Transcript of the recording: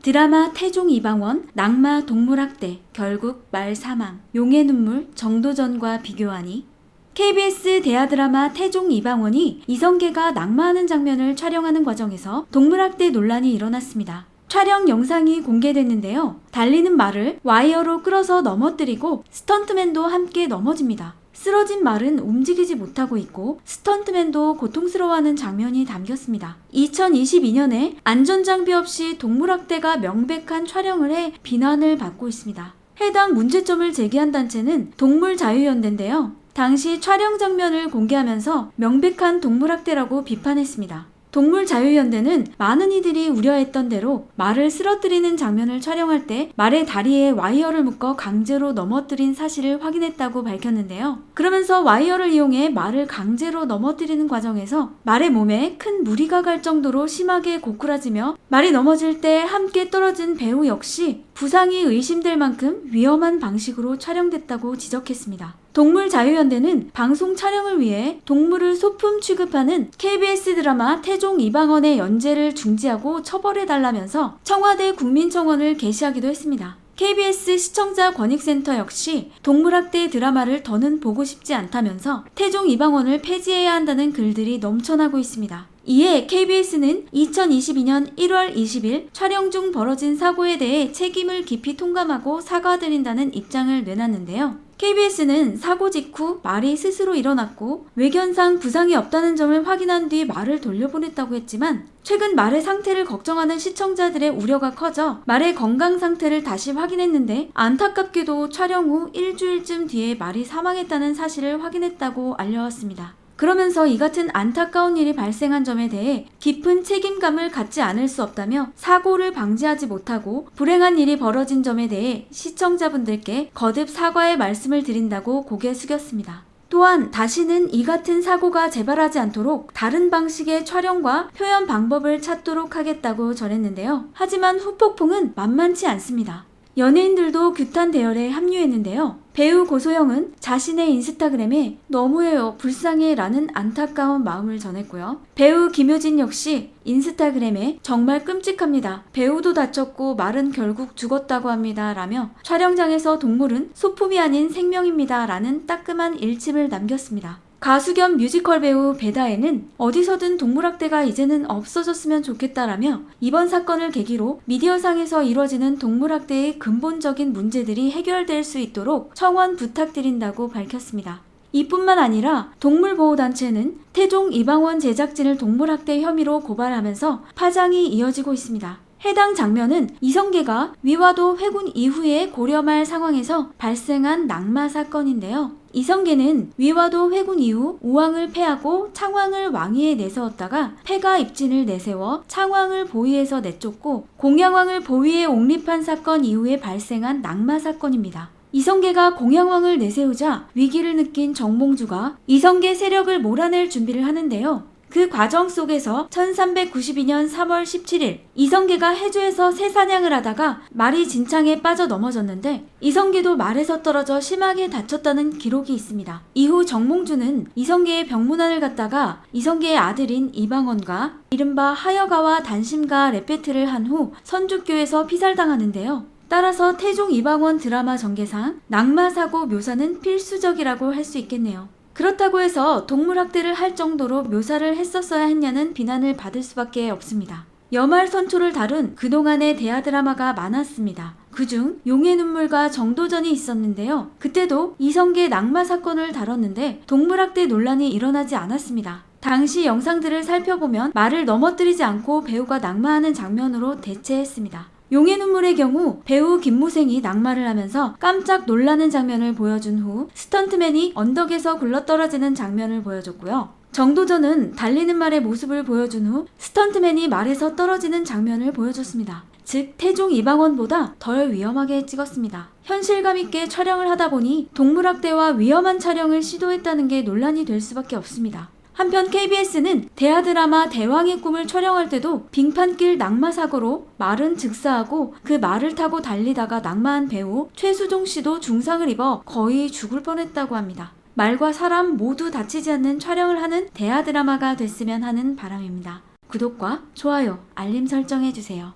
드라마 태종 이방원, 낙마 동물학대, 결국 말 사망, 용의 눈물, 정도전과 비교하니. KBS 대하 드라마 태종 이방원이 이성계가 낙마하는 장면을 촬영하는 과정에서 동물학대 논란이 일어났습니다. 촬영 영상이 공개됐는데요. 달리는 말을 와이어로 끌어서 넘어뜨리고 스턴트맨도 함께 넘어집니다. 쓰러진 말은 움직이지 못하고 있고 스턴트맨도 고통스러워하는 장면이 담겼습니다. 2022년에 안전장비 없이 동물학대가 명백한 촬영을 해 비난을 받고 있습니다. 해당 문제점을 제기한 단체는 동물자유연대인데요. 당시 촬영 장면을 공개하면서 명백한 동물학대라고 비판했습니다. 동물자유연대는 많은 이들이 우려했던 대로 말을 쓰러뜨리는 장면을 촬영할 때 말의 다리에 와이어를 묶어 강제로 넘어뜨린 사실을 확인했다고 밝혔는데요. 그러면서 와이어를 이용해 말을 강제로 넘어뜨리는 과정에서 말의 몸에 큰 무리가 갈 정도로 심하게 고꾸라지며 말이 넘어질 때 함께 떨어진 배우 역시 부상이 의심될 만큼 위험한 방식으로 촬영됐다고 지적했습니다. 동물자유연대는 방송 촬영을 위해 동물을 소품 취급하는 KBS 드라마 태종 이방원의 연재를 중지하고 처벌해달라면서 청와대 국민청원을 게시하기도 했습니다. KBS 시청자 권익센터 역시 동물학대 드라마를 더는 보고 싶지 않다면서 태종 이방원을 폐지해야 한다는 글들이 넘쳐나고 있습니다. 이에 KBS는 2022년 1월 20일 촬영 중 벌어진 사고에 대해 책임을 깊이 통감하고 사과드린다는 입장을 내놨는데요. KBS는 사고 직후 말이 스스로 일어났고 외견상 부상이 없다는 점을 확인한 뒤 말을 돌려보냈다고 했지만 최근 말의 상태를 걱정하는 시청자들의 우려가 커져 말의 건강 상태를 다시 확인했는데 안타깝게도 촬영 후 일주일쯤 뒤에 말이 사망했다는 사실을 확인했다고 알려왔습니다. 그러면서 이 같은 안타까운 일이 발생한 점에 대해 깊은 책임감을 갖지 않을 수 없다며 사고를 방지하지 못하고 불행한 일이 벌어진 점에 대해 시청자분들께 거듭 사과의 말씀을 드린다고 고개 숙였습니다. 또한 다시는 이 같은 사고가 재발하지 않도록 다른 방식의 촬영과 표현 방법을 찾도록 하겠다고 전했는데요. 하지만 후폭풍은 만만치 않습니다. 연예인들도 규탄 대열에 합류했는데요. 배우 고소영은 자신의 인스타그램에 너무해요, 불쌍해 라는 안타까운 마음을 전했고요. 배우 김효진 역시 인스타그램에 정말 끔찍합니다. 배우도 다쳤고 말은 결국 죽었다고 합니다 라며 촬영장에서 동물은 소품이 아닌 생명입니다 라는 따끔한 일침을 남겼습니다. 가수 겸 뮤지컬 배우 배다혜는 어디서든 동물학대가 이제는 없어졌으면 좋겠다라며 이번 사건을 계기로 미디어상에서 이뤄지는 동물학대의 근본적인 문제들이 해결될 수 있도록 청원 부탁드린다고 밝혔습니다. 이뿐만 아니라 동물보호단체는 태종 이방원 제작진을 동물학대 혐의로 고발하면서 파장이 이어지고 있습니다. 해당 장면은 이성계가 위화도 회군 이후에 고려말 상황에서 발생한 낙마 사건인데요. 이성계는 위화도 회군 이후 우왕을 패하고 창왕을 왕위에 내세웠다가 패가 입진을 내세워 창왕을 보위에서 내쫓고 공양왕을 보위에 옹립한 사건 이후에 발생한 낙마 사건입니다. 이성계가 공양왕을 내세우자 위기를 느낀 정몽주가 이성계 세력을 몰아낼 준비를 하는데요. 그 과정 속에서 1392년 3월 17일 이성계가 해주에서 새사냥을 하다가 말이 진창에 빠져 넘어졌는데 이성계도 말에서 떨어져 심하게 다쳤다는 기록이 있습니다. 이후 정몽주는 이성계의 병문안을 갔다가 이성계의 아들인 이방원과 이른바 하여가와 단심가 레페트를 한 후 선주교에서 피살당하는데요. 따라서 태종 이방원 드라마 전개상 낙마사고 묘사는 필수적이라고 할 수 있겠네요. 그렇다고 해서 동물학대를 할 정도로 묘사를 했었어야 했냐는 비난을 받을 수밖에 없습니다. 여말선초를 다룬 그동안의 대하 드라마가 많았습니다. 그중 용의 눈물과 정도전이 있었는데요. 그때도 이성계 낙마 사건을 다뤘는데 동물학대 논란이 일어나지 않았습니다. 당시 영상들을 살펴보면 말을 넘어뜨리지 않고 배우가 낙마하는 장면으로 대체했습니다. 용의 눈물의 경우 배우 김무생이 낙마를 하면서 깜짝 놀라는 장면을 보여준 후 스턴트맨이 언덕에서 굴러떨어지는 장면을 보여줬고요. 정도전은 달리는 말의 모습을 보여준 후 스턴트맨이 말에서 떨어지는 장면을 보여줬습니다. 즉 태종 이방원보다 덜 위험하게 찍었습니다. 현실감 있게 촬영을 하다 보니 동물학대와 위험한 촬영을 시도했다는 게 논란이 될 수밖에 없습니다. 한편 KBS는 대하 드라마 대왕의 꿈을 촬영할 때도 빙판길 낙마 사고로 말은 즉사하고 그 말을 타고 달리다가 낙마한 배우 최수종 씨도 중상을 입어 거의 죽을 뻔했다고 합니다. 말과 사람 모두 다치지 않는 촬영을 하는 대하 드라마가 됐으면 하는 바람입니다. 구독과 좋아요, 알림 설정해주세요.